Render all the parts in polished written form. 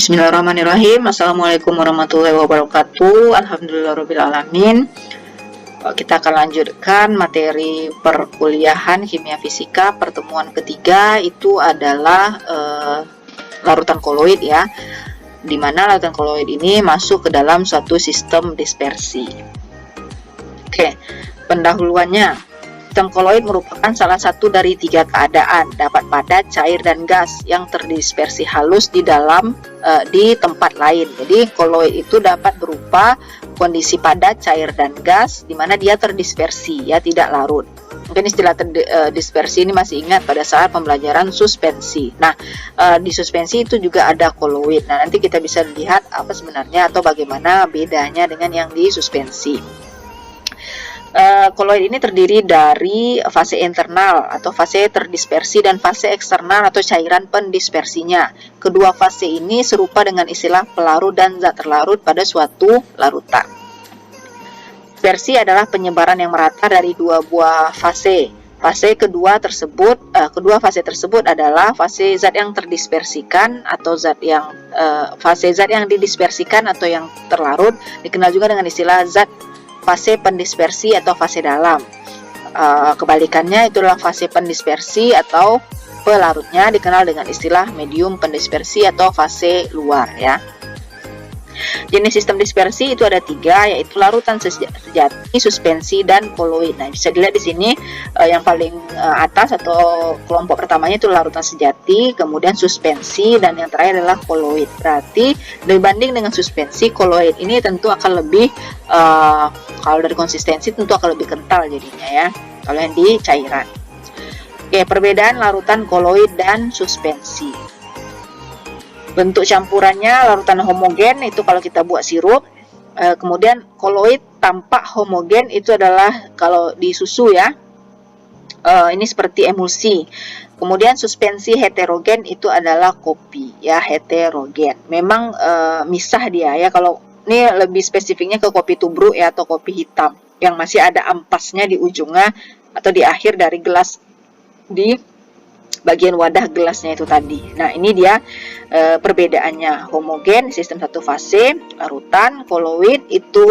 Bismillahirrahmanirrahim. Assalamualaikum warahmatullahi wabarakatuh. Alhamdulillahirrahmanirrahim. Kita akan lanjutkan materi perkuliahan kimia fisika pertemuan ketiga. Itu adalah larutan koloid ya, dimana larutan koloid ini masuk ke dalam suatu sistem dispersi. Oke, pendahuluannya. Sistem koloid merupakan salah satu dari tiga keadaan, dapat padat, cair, dan gas yang terdispersi halus di dalam di tempat lain. Jadi koloid itu dapat berupa kondisi padat, cair, dan gas, di mana dia terdispersi, ya tidak larut. Mungkin istilah dispersi ini masih ingat pada saat pembelajaran suspensi. Nah, di suspensi itu juga ada koloid. Nah, nanti kita bisa lihat apa sebenarnya atau bagaimana bedanya dengan yang di suspensi. Koloid ini terdiri dari fase internal atau fase terdispersi dan fase eksternal atau cairan pendispersinya. Kedua fase ini serupa dengan istilah pelarut dan zat terlarut pada suatu larutan. Dispersi adalah penyebaran yang merata dari dua buah fase. Kedua fase tersebut adalah fase zat yang terdispersikan atau fase zat yang didispersikan atau yang terlarut, dikenal juga dengan istilah fase pendispersi atau fase dalam. Kebalikannya itu adalah fase pendispersi atau pelarutnya dikenal dengan istilah medium pendispersi atau fase luar ya. Jenis sistem dispersi itu ada tiga, yaitu larutan sejati, suspensi, dan koloid. Nah, bisa dilihat di sini yang paling atas atau kelompok pertamanya itu larutan sejati, kemudian suspensi, dan yang terakhir adalah koloid. Berarti dibanding dengan suspensi, koloid ini tentu akan lebih kalau dari konsistensi tentu akan lebih kental jadinya ya, kalau yang di cairan. Oke, perbedaan larutan koloid dan suspensi. Bentuk campurannya larutan homogen itu kalau kita buat sirup, kemudian koloid tampak homogen itu adalah kalau di susu ya, ini seperti emulsi. Kemudian suspensi heterogen itu adalah kopi ya, heterogen. Memang misah dia ya, kalau ini lebih spesifiknya ke kopi tubruk ya atau kopi hitam yang masih ada ampasnya di ujungnya atau di akhir dari gelas, di bagian wadah gelasnya itu tadi. Nah, ini dia perbedaannya. Homogen sistem satu fase, larutan koloid itu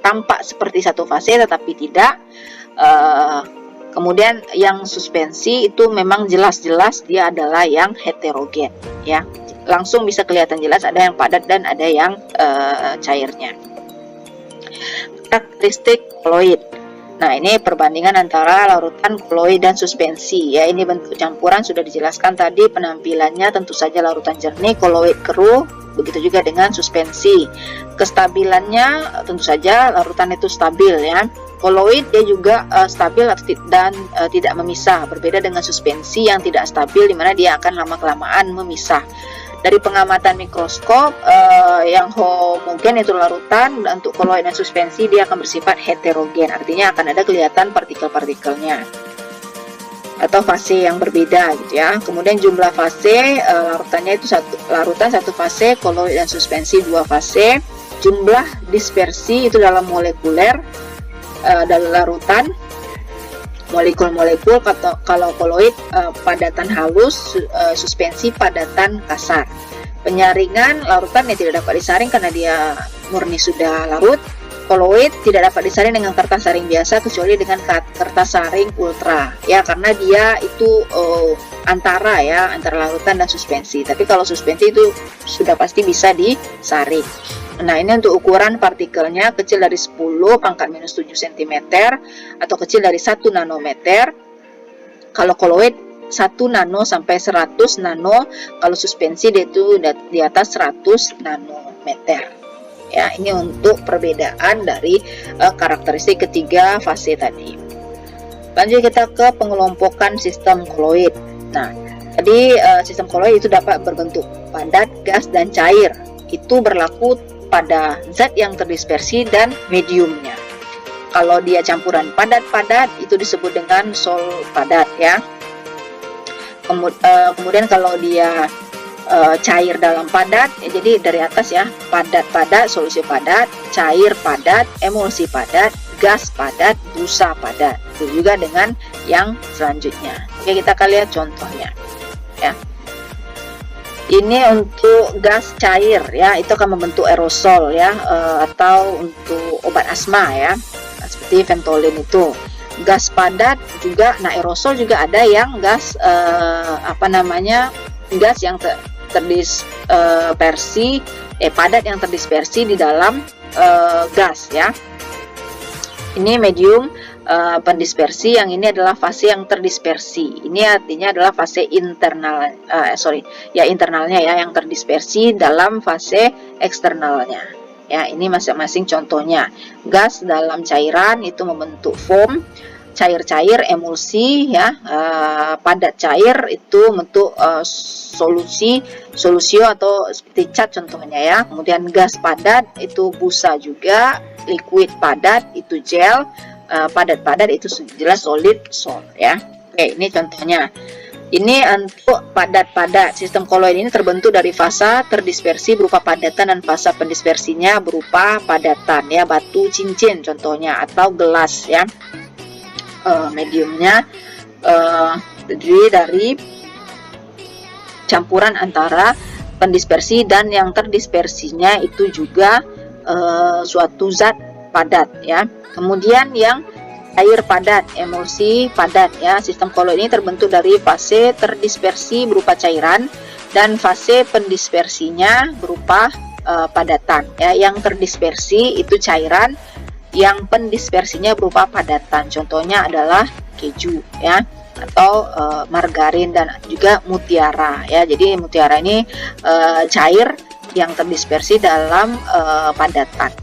tampak seperti satu fase tetapi tidak. Kemudian yang suspensi itu memang jelas-jelas dia adalah yang heterogen ya. Langsung bisa kelihatan jelas ada yang padat dan ada yang cairnya. Karakteristik koloid. Nah, ini perbandingan antara larutan koloid dan suspensi ya. Ini bentuk campuran sudah dijelaskan tadi, penampilannya tentu saja larutan jernih, koloid keruh, begitu juga dengan suspensi. Kestabilannya tentu saja larutan itu stabil ya. Koloid dia juga stabil dan tidak memisah, berbeda dengan suspensi yang tidak stabil di mana dia akan lama-kelamaan memisah. Dari pengamatan mikroskop yang homogen itu larutan, dan untuk koloid dan suspensi dia akan bersifat heterogen, artinya akan ada kelihatan partikel-partikelnya atau fase yang berbeda gitu ya. Kemudian jumlah fase larutannya itu larutan satu fase, koloid dan suspensi dua fase. Jumlah dispersi itu dalam molekuler dalam larutan, molekul-molekul. Kalau koloid padatan halus, suspensi padatan kasar. Penyaringan larutan yang tidak dapat disaring karena dia murni sudah larut. Koloid tidak dapat disaring dengan kertas saring biasa kecuali dengan kertas saring ultra ya, karena dia itu antara larutan dan suspensi. Tapi kalau suspensi itu sudah pasti bisa disaring. Nah, ini untuk ukuran partikelnya kecil dari 10 pangkat minus 7 cm atau kecil dari 1 nanometer. Kalau koloid 1 nano sampai 100 nano, kalau suspensi dia itu di atas 100 nanometer. Ya, ini untuk perbedaan dari karakteristik ketiga fase tadi. Lanjut kita ke pengelompokan sistem koloid. Nah, tadi sistem koloid itu dapat berbentuk padat, gas, dan cair. Itu berlaku pada zat yang terdispersi dan mediumnya. Kalau dia campuran padat-padat itu disebut dengan sol padat ya. Kemudian kalau dia cair dalam padat, jadi dari atas ya, padat-padat, solusi padat, cair padat, emulsi padat, gas padat, busa padat. Itu juga dengan yang selanjutnya. Oke, kita akan lihat contohnya ya. Ini untuk gas cair ya, itu akan membentuk aerosol ya, atau untuk obat asma ya, seperti Ventolin itu. Gas padat juga, nah aerosol juga ada yang gas gas yang terdispersi, padat yang terdispersi di dalam gas ya. Ini medium pendispersi, yang ini adalah fase yang terdispersi. Ini artinya adalah fase internal, internalnya ya, yang terdispersi dalam fase eksternalnya. Ya, ini masing-masing contohnya. Gas dalam cairan itu membentuk foam, cair-cair emulsi ya, padat cair itu membentuk solusio atau seperti cat contohnya ya. Kemudian gas padat itu busa juga, liquid padat itu gel, padat-padat itu jelas solid sol ya. Oke, ini contohnya. Ini untuk padat-padat. Sistem koloid ini terbentuk dari fasa terdispersi berupa padatan dan fasa pendispersinya berupa padatan ya, batu cincin contohnya, atau gelas ya. Mediumnya terdiri dari campuran antara pendispersi dan yang terdispersinya itu juga suatu zat padat ya. Kemudian yang air padat, emulsi padat ya. Sistem koloid ini terbentuk dari fase terdispersi berupa cairan dan fase pendispersinya berupa padatan ya. Yang terdispersi itu cairan, yang pendispersinya berupa padatan. Contohnya adalah keju ya, atau margarin dan juga mutiara ya. Jadi mutiara ini cair yang terdispersi dalam padatan.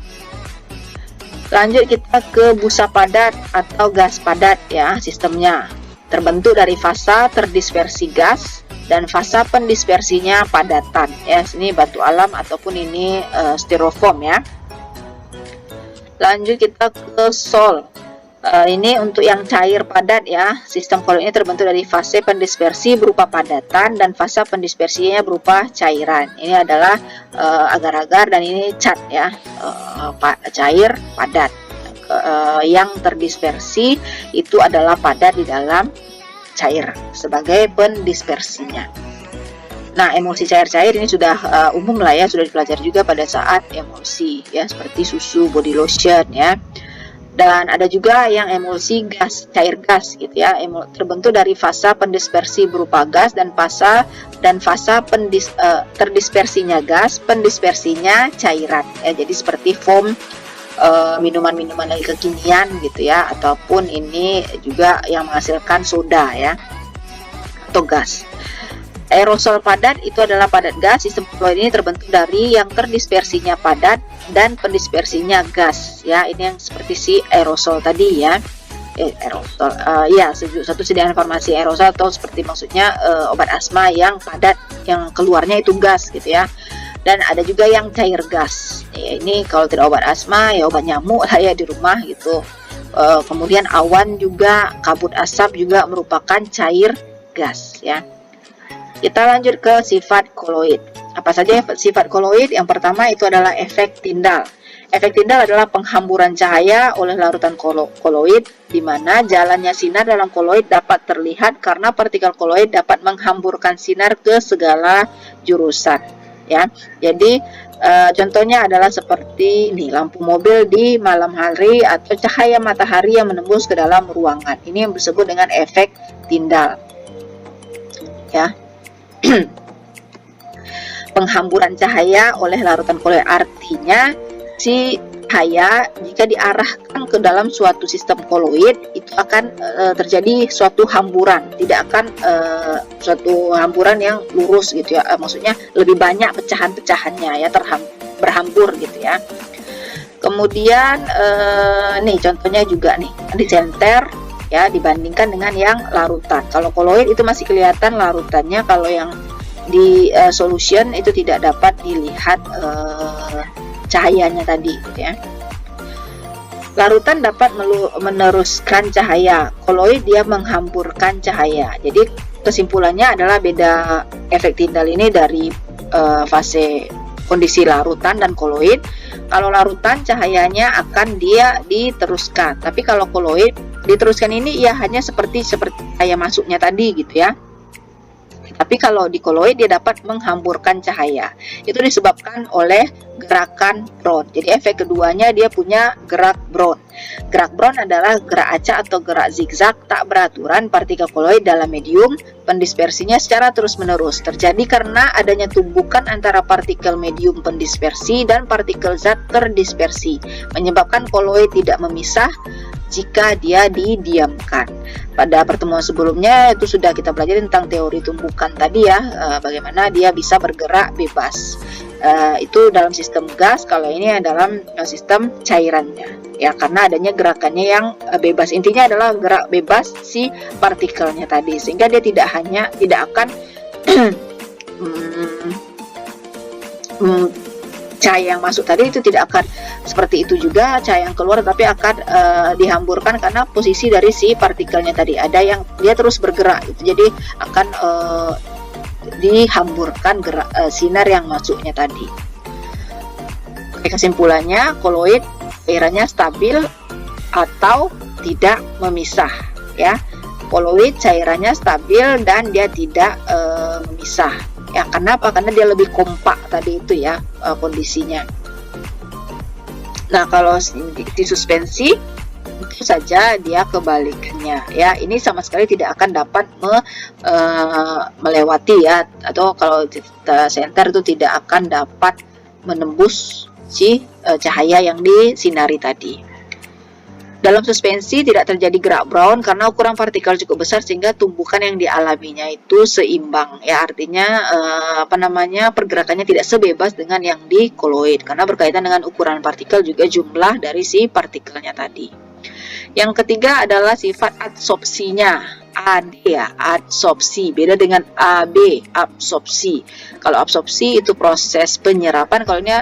Lanjut kita ke busa padat atau gas padat ya. Sistemnya terbentuk dari fasa terdispersi gas dan fasa pendispersinya padatan ya. Ini batu alam ataupun ini styrofoam ya. Lanjut kita ke sol. Ini untuk yang cair padat ya. Sistem koloid ini terbentuk dari fase pendispersi berupa padatan dan fase pendispersinya berupa cairan. Ini adalah agar-agar dan ini cat ya, cair padat. Yang terdispersi itu adalah padat di dalam cair sebagai pendispersinya. Nah, emulsi cair-cair ini sudah umum lah ya, sudah dipelajari juga pada saat emulsi ya, seperti susu, body lotion ya. Dan ada juga yang emulsi gas, cair gas gitu ya, terbentuk dari fasa pendispersi berupa gas dan fasa terdispersinya gas, pendispersinya cairan ya. Jadi seperti foam, minuman-minuman lagi kekinian gitu ya, ataupun ini juga yang menghasilkan soda ya, atau gas. Aerosol padat itu adalah padat gas. Sistem koloid ini terbentuk dari yang terdispersinya padat dan pendispersinya gas ya. Ini yang seperti si aerosol tadi ya. Aerosol ya, satu sediaan farmasi aerosol atau seperti maksudnya obat asma yang padat, yang keluarnya itu gas gitu ya. Dan ada juga yang cair gas ya, ini kalau tidak obat asma ya obat nyamuk lah ya di rumah gitu. Kemudian awan juga, kabut asap juga merupakan cair gas ya. Kita lanjut ke sifat koloid. Apa saja sifat koloid? Yang pertama itu adalah efek tindal. Efek tindal adalah penghamburan cahaya oleh larutan koloid, di mana jalannya sinar dalam koloid dapat terlihat karena partikel koloid dapat menghamburkan sinar ke segala jurusan. Ya, jadi contohnya adalah seperti ini, lampu mobil di malam hari atau cahaya matahari yang menembus ke dalam ruangan. Ini yang disebut dengan efek tindal. Ya. Penghamburan cahaya oleh larutan koloid, artinya si cahaya jika diarahkan ke dalam suatu sistem koloid itu akan terjadi suatu hamburan, tidak akan suatu hamburan yang lurus gitu ya, maksudnya lebih banyak pecahan-pecahannya ya, berhambur gitu ya. Kemudian nih contohnya juga nih di senter ya, dibandingkan dengan yang larutan. Kalau koloid itu masih kelihatan larutannya, kalau yang di solution itu tidak dapat dilihat cahayanya tadi gitu ya. Larutan dapat meneruskan cahaya, koloid dia menghamburkan cahaya. Jadi kesimpulannya adalah beda efek tindal ini dari fase kondisi larutan dan koloid. Kalau larutan cahayanya akan dia diteruskan, tapi kalau koloid diteruskan ini ya hanya seperti kayak masuknya tadi gitu ya. Tapi kalau di koloid dia dapat menghamburkan cahaya. Itu disebabkan oleh gerakan Brown. Jadi efek keduanya dia punya gerak Brown. Gerak Brown adalah gerak acak atau gerak zigzag tak beraturan partikel koloid dalam medium. Pendispersinya secara terus-menerus terjadi karena adanya tumbukan antara partikel medium pendispersi dan partikel zat terdispersi, menyebabkan koloid tidak memisah jika dia didiamkan. Pada pertemuan sebelumnya itu sudah kita pelajari tentang teori tumbukan tadi ya, bagaimana dia bisa bergerak bebas. Itu dalam sistem gas, kalau ini dalam sistem cairannya ya, karena adanya gerakannya yang bebas. Intinya adalah gerak bebas si partikelnya tadi, sehingga dia tidak akan cahaya yang masuk tadi itu tidak akan seperti itu juga cahaya yang keluar, tapi akan dihamburkan karena posisi dari si partikelnya tadi ada yang dia terus bergerak itu, jadi akan dihamburkan sinar yang masuknya tadi. Oke, kesimpulannya koloid cairannya stabil atau tidak memisah ya. Koloid cairannya stabil dan dia tidak memisah. Ya, kenapa? Karena dia lebih kompak tadi itu ya kondisinya. Nah, kalau di suspensi itu saja dia kebalikannya ya. Ini sama sekali tidak akan dapat melewati ya, atau kalau senter itu tidak akan dapat menembus si cahaya yang disinari tadi. Dalam suspensi tidak terjadi gerak Brown karena ukuran partikel cukup besar sehingga tumbukan yang dialaminya itu seimbang ya, artinya pergerakannya tidak sebebas dengan yang di koloid karena berkaitan dengan ukuran partikel juga jumlah dari si partikelnya tadi. Yang ketiga adalah sifat adsorpsinya. AD ya, adsorpsi, beda dengan AB, absorpsi. Kalau absorpsi itu proses penyerapan, kalau ini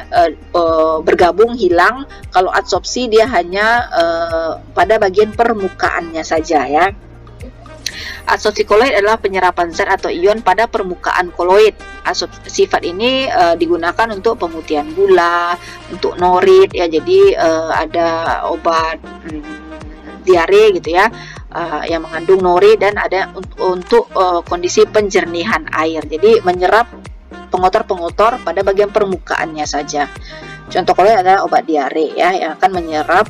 bergabung hilang. Kalau adsorpsi dia hanya pada bagian permukaannya saja ya. Adsorpsi koloid adalah penyerapan zat atau ion pada permukaan koloid. Sifat ini digunakan untuk pemutihan gula, untuk norit ya. Jadi ada obat diare gitu ya, yang mengandung nori, dan ada untuk kondisi penjernihan air. Jadi menyerap pengotor-pengotor pada bagian permukaannya saja. Contoh koloid adalah obat diare ya, yang akan menyerap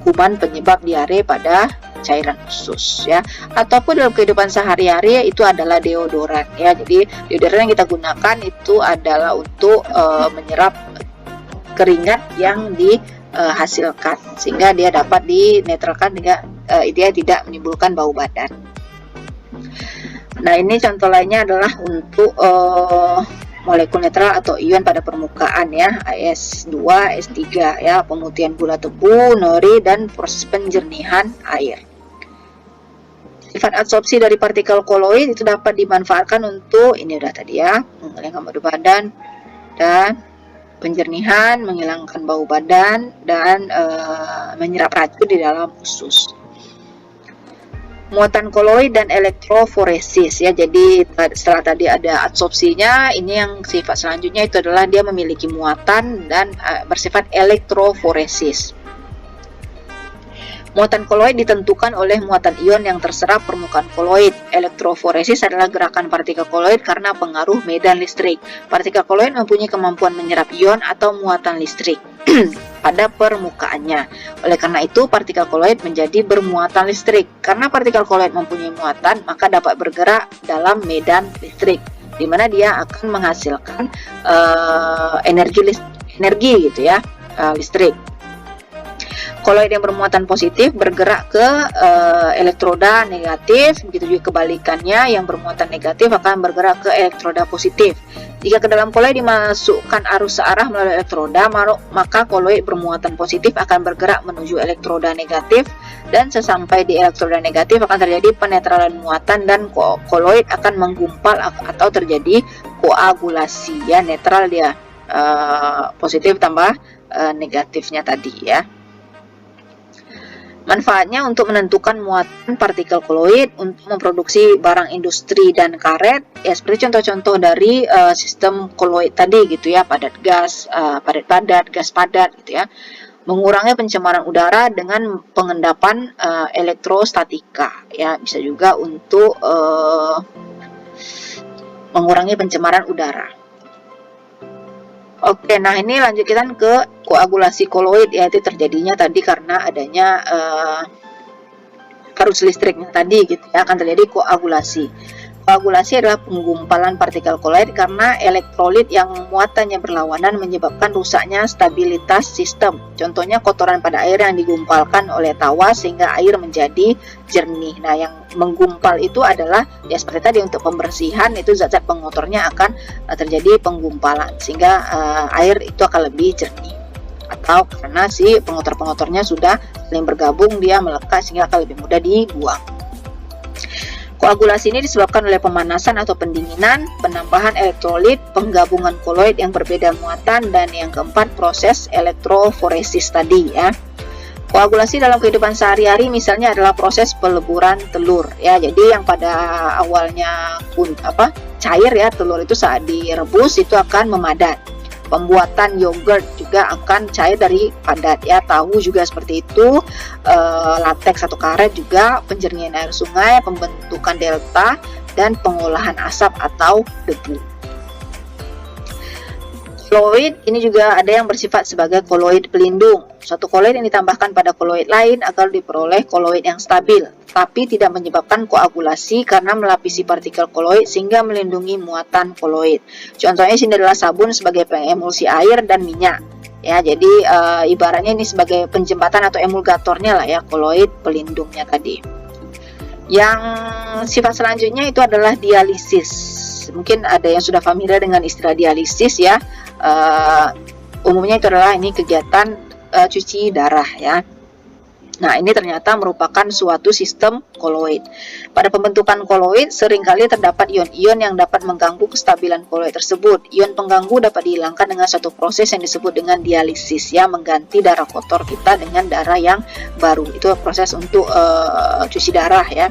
kuman penyebab diare pada cairan khusus ya. Ataupun dalam kehidupan sehari-hari itu adalah deodoran ya. Jadi deodoran yang kita gunakan itu adalah untuk menyerap keringat yang dihasilkan sehingga dia dapat dinetralkan hingga dia tidak menimbulkan bau badan. Nah, ini contoh lainnya adalah untuk molekul netral atau ion pada permukaan ya, AS2, S3 ya, pemutihan gula tebu, nori, dan proses penjernihan air. Sifat adsorpsi dari partikel koloid itu dapat dimanfaatkan untuk ini udah tadi ya, menghilangkan bau badan dan penjernihan, menghilangkan bau badan, dan menyerap racun di dalam usus. Muatan koloid dan elektroforesis ya. Jadi setelah tadi ada adsorpsinya, ini yang sifat selanjutnya itu adalah dia memiliki muatan dan bersifat elektroforesis. Muatan koloid ditentukan oleh muatan ion yang terserap permukaan koloid. Elektroforesis adalah gerakan partikel koloid karena pengaruh medan listrik. Partikel koloid mempunyai kemampuan menyerap ion atau muatan listrik pada permukaannya. Oleh karena itu, partikel koloid menjadi bermuatan listrik. Karena partikel koloid mempunyai muatan, maka dapat bergerak dalam medan listrik, di mana dia akan menghasilkan energi gitu ya, listrik. Koloid yang bermuatan positif bergerak ke elektroda negatif, begitu juga kebalikannya, yang bermuatan negatif akan bergerak ke elektroda positif. Jika ke dalam koloid dimasukkan arus searah melalui elektroda, maka koloid bermuatan positif akan bergerak menuju elektroda negatif, dan sesampai di elektroda negatif akan terjadi penetralan muatan dan koloid akan menggumpal atau terjadi koagulasi ya, netral dia, positif tambah negatifnya tadi ya. Manfaatnya untuk menentukan muatan partikel koloid untuk memproduksi barang industri dan karet ya, seperti contoh-contoh dari sistem koloid tadi gitu ya, padat gas, padat-padat, gas padat gitu ya. Mengurangi pencemaran udara dengan pengendapan elektrostatika ya, bisa juga untuk mengurangi pencemaran udara. Oke, nah ini lanjutkan ke koagulasi koloid, yaitu terjadinya tadi karena adanya arus listriknya tadi gitu ya, akan terjadi koagulasi. Koagulasi adalah penggumpalan partikel koloid karena elektrolit yang muatannya berlawanan menyebabkan rusaknya stabilitas sistem. Contohnya kotoran pada air yang digumpalkan oleh tawa sehingga air menjadi jernih. Nah, yang menggumpal itu adalah ya seperti tadi, untuk pembersihan itu zat-zat pengotornya akan terjadi penggumpalan sehingga air itu akan lebih jernih. Atau karena si pengotor-pengotornya sudah saling bergabung, dia melekat sehingga akan lebih mudah dibuang. Koagulasi ini disebabkan oleh pemanasan atau pendinginan, penambahan elektrolit, penggabungan koloid yang berbeda muatan, dan yang keempat proses elektroforesis tadi ya. Koagulasi dalam kehidupan sehari-hari misalnya adalah proses peleburan telur ya. Jadi yang pada awalnya cair ya, telur itu saat direbus itu akan memadat. Pembuatan yogurt juga akan cair dari padat ya, tahu juga seperti itu, lateks atau karet juga, penjernihan air sungai, pembentukan delta, dan pengolahan asap atau debu. Koloid ini juga ada yang bersifat sebagai koloid pelindung. Suatu koloid yang ditambahkan pada koloid lain agar diperoleh koloid yang stabil, tapi tidak menyebabkan koagulasi karena melapisi partikel koloid sehingga melindungi muatan koloid. Contohnya sini adalah sabun sebagai pengemulsi air dan minyak. Ya, jadi ibaratnya ini sebagai penjembatan atau emulgatornya lah ya, koloid pelindungnya tadi. Yang sifat selanjutnya itu adalah dialisis. Mungkin ada yang sudah familiar dengan istilah dialisis ya. Umumnya itu adalah ini kegiatan cuci darah ya. Nah, ini ternyata merupakan suatu sistem koloid. Pada pembentukan koloid seringkali terdapat ion-ion yang dapat mengganggu kestabilan koloid tersebut. Ion pengganggu dapat dihilangkan dengan satu proses yang disebut dengan dialisis ya, mengganti darah kotor kita dengan darah yang baru. Itu proses untuk cuci darah ya.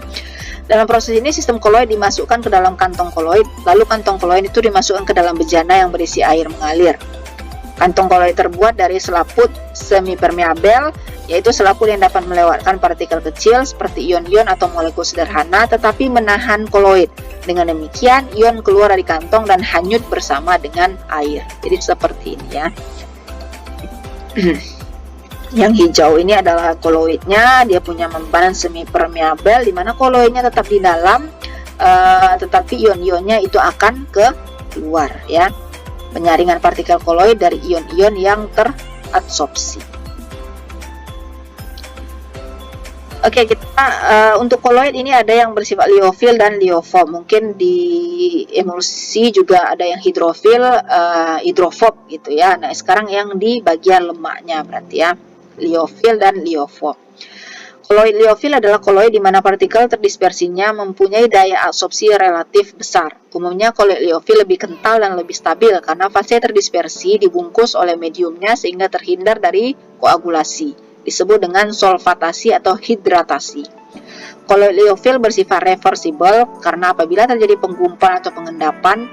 Dalam proses ini sistem koloid dimasukkan ke dalam kantong koloid, lalu kantong koloid itu dimasukkan ke dalam bejana yang berisi air mengalir. Kantong koloid terbuat dari selaput semi-permeabel, yaitu selaput yang dapat melewatkan partikel kecil seperti ion-ion atau molekul sederhana, tetapi menahan koloid. Dengan demikian, ion keluar dari kantong dan hanyut bersama dengan air. Jadi seperti ini ya. Yang hijau ini adalah koloidnya, dia punya membrana semi-permeabel di mana koloidnya tetap di dalam, tetapi ion-ionnya itu akan keluar ya. Penyaringan partikel koloid dari ion-ion yang teradsorpsi. Oke, kita untuk koloid ini ada yang bersifat liofil dan liofob. Mungkin di emulsi juga ada yang hidrofil, hidrofob gitu ya. Nah, sekarang yang di bagian lemaknya berarti ya, liofil dan liofob. Koloid liofil adalah koloid di mana partikel terdispersinya mempunyai daya absorpsi relatif besar. Umumnya koloid liofil lebih kental dan lebih stabil karena fase terdispersi dibungkus oleh mediumnya sehingga terhindar dari koagulasi. Disebut dengan solvatasi atau hidratasi. Koloid liofil bersifat reversible karena apabila terjadi penggumpalan atau pengendapan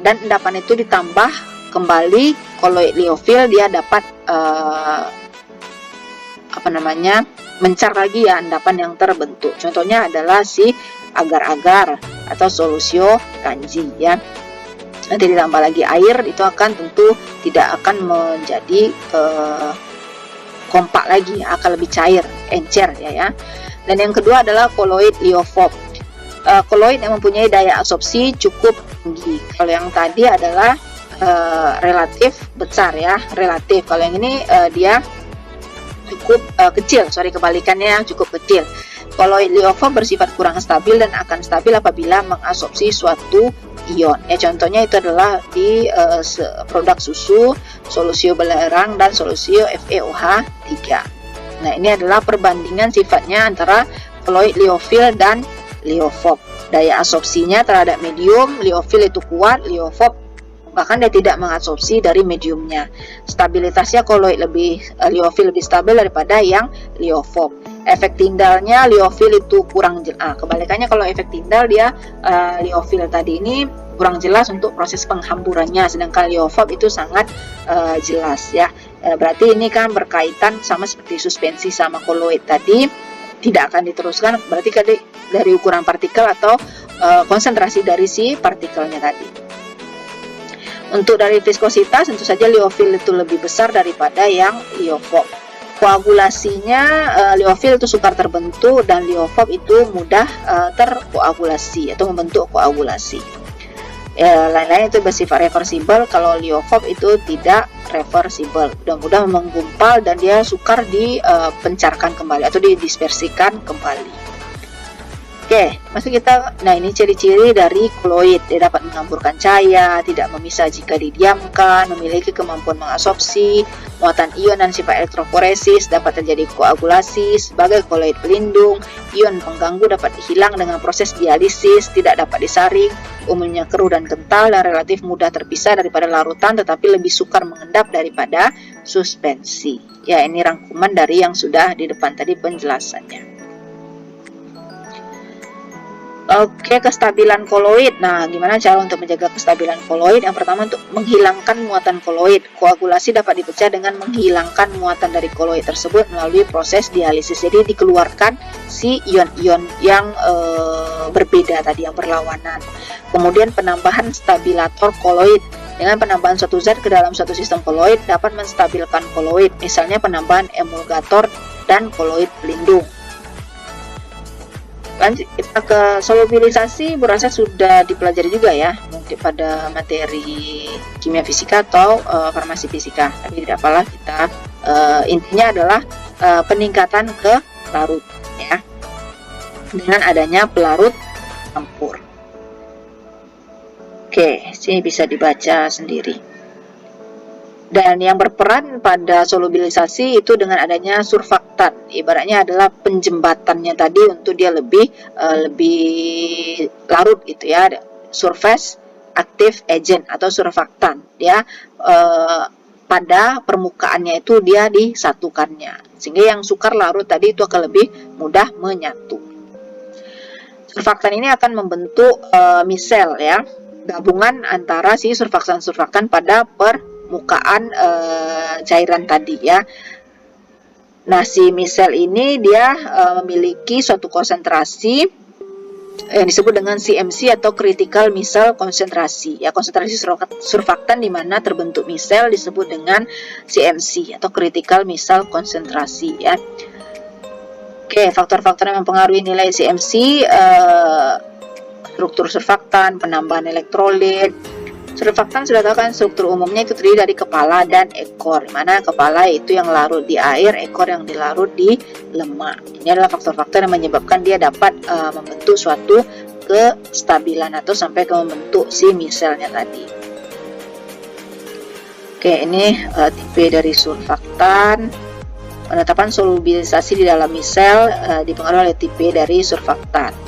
dan endapan itu ditambah kembali koloid liofil, dia dapat mencar lagi ya endapan yang terbentuk. Contohnya adalah si agar-agar atau solusio kanji ya. Nanti ditambah lagi air, itu akan tentu tidak akan menjadi kompak lagi, akan lebih cair, encer ya. Dan yang kedua adalah koloid liofob. Koloid yang mempunyai daya absorpsi cukup tinggi. Kalau yang tadi adalah relatif besar ya, relatif. Kalau yang ini dia cukup kecil, kebalikannya cukup kecil. Koloid liofob bersifat kurang stabil dan akan stabil apabila mengabsorpsi suatu ion. Ya, contohnya itu adalah di produk susu, solusio belerang dan solusio FeOH3. Nah, ini adalah perbandingan sifatnya antara koloid liofil dan liofob. Daya absorpsinya terhadap medium, liofil itu kuat, liofob bahkan dia tidak mengabsorpsi dari mediumnya. Stabilitasnya koloid liofil lebih stabil daripada yang liofob. Efek tindalnya liofil itu kurang jelas. Kebalikannya kalau efek tindal dia liofil tadi ini kurang jelas untuk proses penghamburannya, sedangkan liofob itu sangat jelas ya. Berarti ini kan berkaitan sama seperti suspensi sama koloid tadi, tidak akan diteruskan. Berarti dari ukuran partikel atau konsentrasi dari si partikelnya tadi. Untuk dari viskositas, tentu saja liofil itu lebih besar daripada yang liofob. Koagulasinya, liofil itu sukar terbentuk dan liofob itu mudah terkoagulasi atau membentuk koagulasi. Lain-lain itu bersifat reversibel, kalau liofob itu tidak reversibel, mudah menggumpal dan dia sukar dipencarkan kembali atau didispersikan kembali. Oke, masuk kita. Nah, ini ciri-ciri dari koloid. Dia dapat mengamburkan cahaya, tidak memisah jika didiamkan, memiliki kemampuan mengabsorpsi muatan ion dan sifat elektroforesis, dapat terjadi koagulasi sebagai koloid pelindung. Ion pengganggu dapat hilang dengan proses dialisis, tidak dapat disaring, umumnya keruh dan kental dan relatif mudah terpisah daripada larutan, tetapi lebih sukar mengendap daripada suspensi. Ya, ini rangkuman dari yang sudah di depan tadi penjelasannya. Oke, kestabilan koloid. Nah, gimana cara untuk menjaga kestabilan koloid? Yang pertama, untuk menghilangkan muatan koloid. Koagulasi dapat dipecah dengan menghilangkan muatan dari koloid tersebut melalui proses dialisis. Jadi dikeluarkan si ion-ion yang berbeda tadi, yang berlawanan. Kemudian penambahan stabilator koloid. Dengan penambahan suatu zat ke dalam suatu sistem koloid dapat menstabilkan koloid. Misalnya penambahan emulgator dan koloid pelindung. Lanjut kita ke solubilisasi, berasa sudah dipelajari juga ya, mungkin pada materi kimia fisika atau farmasi fisika, tapi tidak apalah, kita intinya adalah peningkatan ke larut ya, dengan adanya pelarut campur. Oke, sini bisa dibaca sendiri. Dan yang berperan pada solubilisasi itu dengan adanya surfaktan, ibaratnya adalah penjembatannya tadi untuk dia lebih larut gitu ya. Surface active agent atau surfaktan, dia pada permukaannya itu dia disatukannya, sehingga yang sukar larut tadi itu akan lebih mudah menyatu. Surfaktan ini akan membentuk misel ya, gabungan antara si surfaktan-surfaktan pada permukaan cairan tadi ya. Nah, si misel ini dia memiliki suatu konsentrasi yang disebut dengan CMC atau critical micelle konsentrasi ya, konsentrasi surfaktan di mana terbentuk misel disebut dengan CMC atau critical micelle konsentrasi ya. Oke, faktor-faktor yang mempengaruhi nilai CMC, struktur surfaktan, penambahan elektrolit. Surfaktan sudah tahu kan, struktur umumnya itu terdiri dari kepala dan ekor, mana kepala itu yang larut di air, ekor yang dilarut di lemak. Ini adalah faktor-faktor yang menyebabkan dia dapat membentuk suatu kestabilan atau sampai ke membentuk si miselnya tadi. Oke, ini tipe dari surfaktan. Penetapan solubilisasi di dalam misel dipengaruhi oleh tipe dari surfaktan.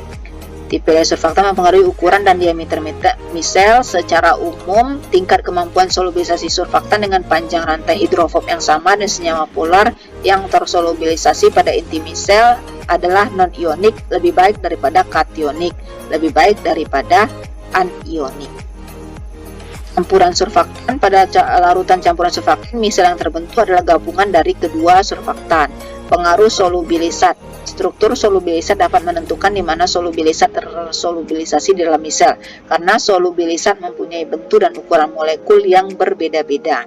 Tipe dari surfaktan mempengaruhi ukuran dan diameter misel. Secara umum, tingkat kemampuan solubilisasi surfaktan dengan panjang rantai hidrofob yang sama dan senyawa polar yang tersolubilisasi pada inti misel adalah non-ionik, lebih baik daripada kationik, lebih baik daripada anionik. Campuran surfaktan, pada larutan campuran surfaktan, misel yang terbentuk adalah gabungan dari kedua surfaktan. Pengaruh solubilisat. Struktur solubilisat dapat menentukan di mana solubilisat tersolubilisasi di dalam misel, karena solubilisat mempunyai bentuk dan ukuran molekul yang berbeda-beda.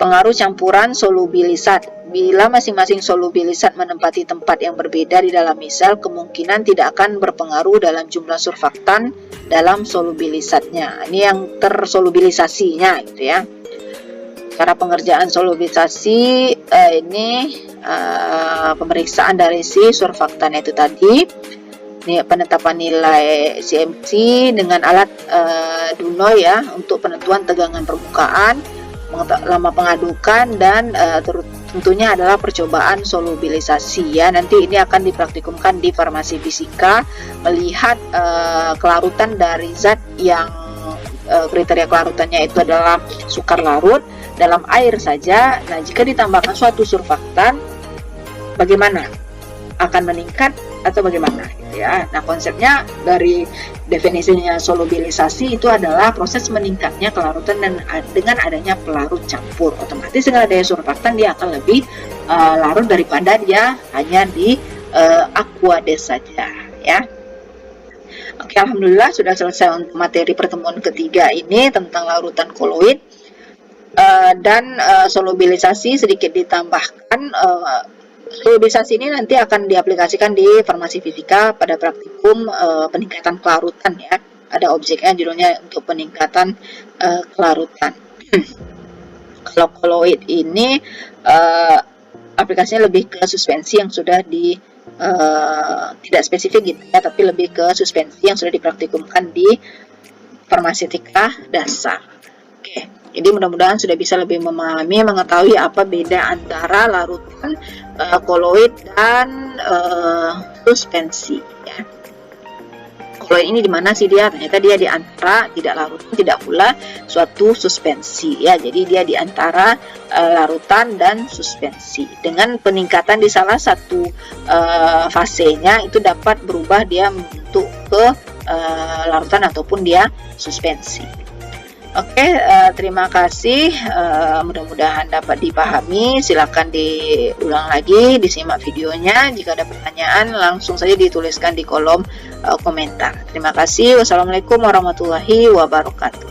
Pengaruh campuran solubilisat. Bila masing-masing solubilisat menempati tempat yang berbeda di dalam misel, kemungkinan tidak akan berpengaruh dalam jumlah surfaktan dalam solubilisatnya. Ini yang tersolubilisasinya gitu ya. Cara pengerjaan solubilisasi ini pemeriksaan dari si surfaktan itu tadi. Ini penetapan nilai CMC dengan alat Dunoy ya, untuk penentuan tegangan permukaan, lama pengadukan, dan tentunya adalah percobaan solubilisasi ya. Nanti ini akan dipraktikumkan di farmasi fisika, melihat kelarutan dari zat yang kriteria kelarutannya itu adalah sukar larut dalam air saja. Nah, jika ditambahkan suatu surfaktan, bagaimana? Akan meningkat atau bagaimana? Gitu ya. Nah, konsepnya dari definisinya solubilisasi itu adalah proses meningkatnya kelarutan dan dengan adanya pelarut campur. Otomatis dengan adanya surfaktan dia akan lebih larut daripada dia hanya di aqueous saja ya. Oke, alhamdulillah sudah selesai untuk materi pertemuan ketiga ini tentang larutan koloid. Dan solubilisasi sedikit ditambahkan. Solubilisasi ini nanti akan diaplikasikan di farmasi fisika pada praktikum peningkatan kelarutan ya. Ada objeknya judulnya untuk peningkatan kelarutan. Kalau koloid ini aplikasinya lebih ke suspensi yang sudah tidak spesifik gitu ya, tapi lebih ke suspensi yang sudah dipraktikumkan di farmaseutika dasar. Oke, jadi mudah-mudahan sudah bisa lebih mengetahui apa beda antara larutan koloid dan suspensi ya. Koloid ini di mana sih dia? Ternyata dia di antara tidak larutan, tidak pula suatu suspensi ya. Jadi dia di antara larutan dan suspensi. Dengan peningkatan di salah satu fasenya itu dapat berubah dia membentuk ke larutan ataupun dia suspensi. Oke, terima kasih. Mudah-mudahan dapat dipahami. Silakan diulang lagi, disimak videonya. Jika ada pertanyaan, langsung saja dituliskan di kolom komentar. Terima kasih. Wassalamualaikum warahmatullahi wabarakatuh.